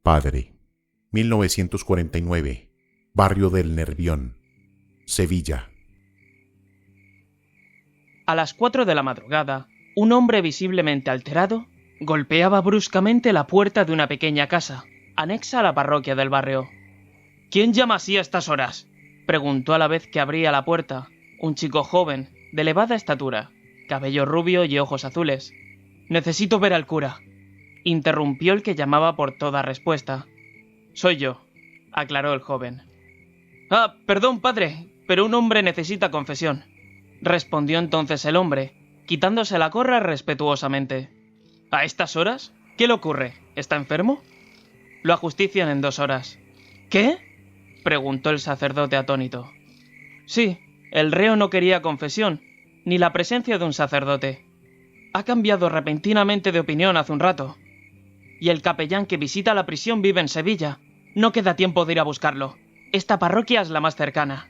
Padre. 1949. Barrio del Nervión, Sevilla. A las 4 de la madrugada, un hombre visiblemente alterado golpeaba bruscamente la puerta de una pequeña casa, anexa a la parroquia del barrio. «¿Quién llama así a estas horas?», preguntó a la vez que abría la puerta, un chico joven, de elevada estatura, cabello rubio y ojos azules. «Necesito ver al cura», interrumpió el que llamaba por toda respuesta. «Soy yo», aclaró el joven. «Ah, perdón, padre, pero un hombre necesita confesión», respondió entonces el hombre, quitándose la gorra respetuosamente. «¿A estas horas? ¿Qué le ocurre? ¿Está enfermo?» «Lo ajustician en 2 horas». «¿Qué?», preguntó el sacerdote atónito. «Sí, el reo no quería confesión, ni la presencia de un sacerdote. Ha cambiado repentinamente de opinión hace un rato. Y el capellán que visita la prisión vive en Sevilla. No queda tiempo de ir a buscarlo. Esta parroquia es la más cercana».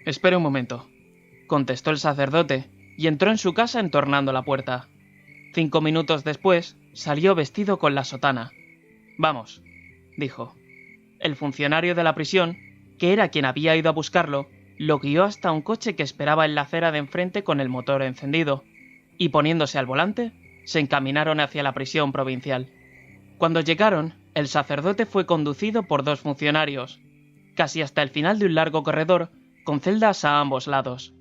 «Espere un momento», contestó el sacerdote, y entró en su casa entornando la puerta. 5 minutos después, salió vestido con la sotana. «Vamos», dijo. El funcionario de la prisión, que era quien había ido a buscarlo, lo guió hasta un coche que esperaba en la acera de enfrente con el motor encendido, y poniéndose al volante, se encaminaron hacia la prisión provincial. Cuando llegaron, el sacerdote fue conducido por 2 funcionarios, casi hasta el final de un largo corredor, con celdas a ambos lados.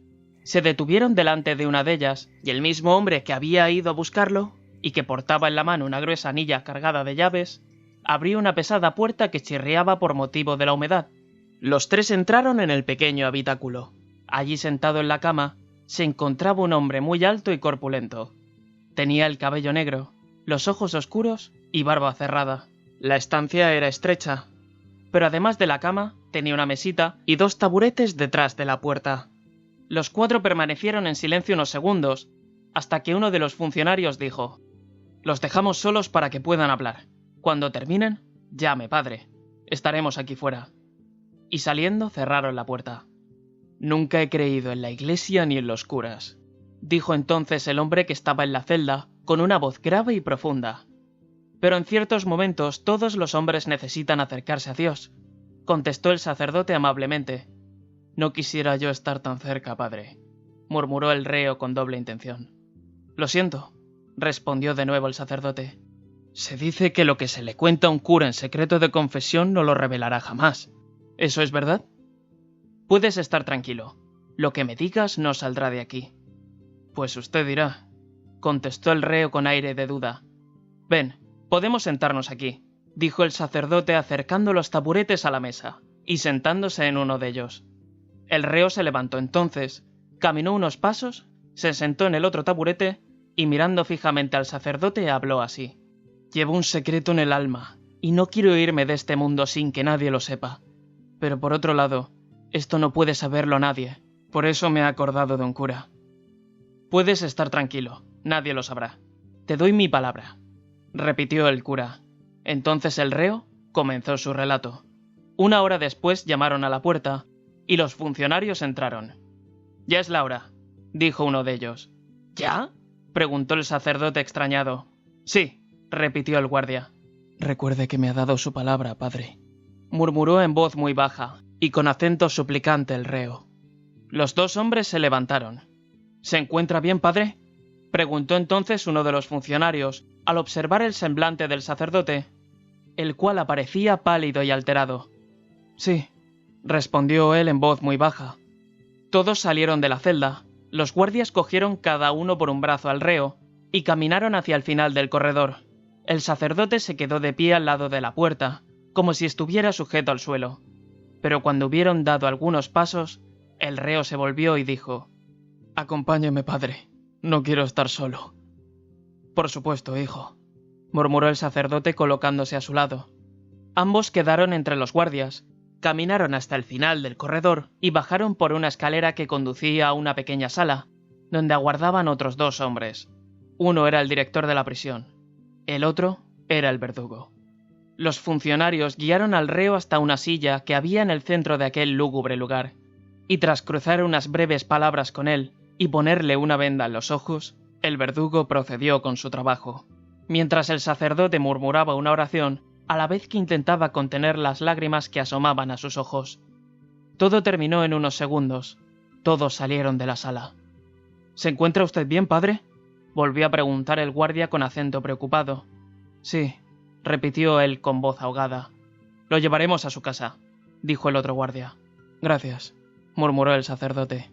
Se detuvieron delante de una de ellas, y el mismo hombre que había ido a buscarlo, y que portaba en la mano una gruesa anilla cargada de llaves, abrió una pesada puerta que chirriaba por motivo de la humedad. Los 3 entraron en el pequeño habitáculo. Allí sentado en la cama, se encontraba un hombre muy alto y corpulento. Tenía el cabello negro, los ojos oscuros y barba cerrada. La estancia era estrecha, pero además de la cama, tenía una mesita y 2 taburetes detrás de la puerta. Los 4 permanecieron en silencio unos segundos, hasta que uno de los funcionarios dijo: «Los dejamos solos para que puedan hablar. Cuando terminen, llame, padre. Estaremos aquí fuera». Y saliendo cerraron la puerta. «Nunca he creído en la iglesia ni en los curas», dijo entonces el hombre que estaba en la celda, con una voz grave y profunda. «Pero en ciertos momentos todos los hombres necesitan acercarse a Dios», contestó el sacerdote amablemente. «No quisiera yo estar tan cerca, padre», murmuró el reo con doble intención. «Lo siento», respondió de nuevo el sacerdote. «Se dice que lo que se le cuenta a un cura en secreto de confesión no lo revelará jamás. ¿Eso es verdad?» «Puedes estar tranquilo. Lo que me digas no saldrá de aquí». «Pues usted dirá», contestó el reo con aire de duda. «Ven, podemos sentarnos aquí», dijo el sacerdote acercando los taburetes a la mesa y sentándose en uno de ellos. El reo se levantó entonces, caminó unos pasos, se sentó en el otro taburete y mirando fijamente al sacerdote habló así: «Llevo un secreto en el alma y no quiero irme de este mundo sin que nadie lo sepa. Pero por otro lado, esto no puede saberlo nadie, por eso me he acordado de un cura». «Puedes estar tranquilo, nadie lo sabrá. Te doy mi palabra», repitió el cura. Entonces el reo comenzó su relato. 1 hora después llamaron a la puerta y los funcionarios entraron. «Ya es la hora», dijo uno de ellos. «¿Ya?», preguntó el sacerdote extrañado. «Sí», repitió el guardia. «Recuerde que me ha dado su palabra, padre», murmuró en voz muy baja y con acento suplicante el reo. Los 2 hombres se levantaron. «¿Se encuentra bien, padre?», preguntó entonces uno de los funcionarios al observar el semblante del sacerdote, el cual aparecía pálido y alterado. «Sí», respondió él en voz muy baja. Todos salieron de la celda. Los guardias cogieron cada uno por un brazo al reo y caminaron hacia el final del corredor. El sacerdote se quedó de pie al lado de la puerta, como si estuviera sujeto al suelo. Pero cuando hubieron dado algunos pasos, el reo se volvió y dijo: «Acompáñeme, padre. No quiero estar solo». «Por supuesto, hijo», murmuró el sacerdote colocándose a su lado. Ambos quedaron entre los guardias, caminaron hasta el final del corredor y bajaron por una escalera que conducía a una pequeña sala, donde aguardaban otros 2 hombres. Uno era el director de la prisión, el otro era el verdugo. Los funcionarios guiaron al reo hasta una silla que había en el centro de aquel lúgubre lugar, y tras cruzar unas breves palabras con él y ponerle una venda en los ojos, el verdugo procedió con su trabajo. Mientras el sacerdote murmuraba una oración, a la vez que intentaba contener las lágrimas que asomaban a sus ojos. Todo terminó en unos segundos. Todos salieron de la sala. ¿Se encuentra usted bien, padre?, volvió a preguntar el guardia con acento preocupado. Sí, repitió él con voz ahogada. Lo llevaremos a su casa, dijo el otro guardia. Gracias, murmuró el sacerdote.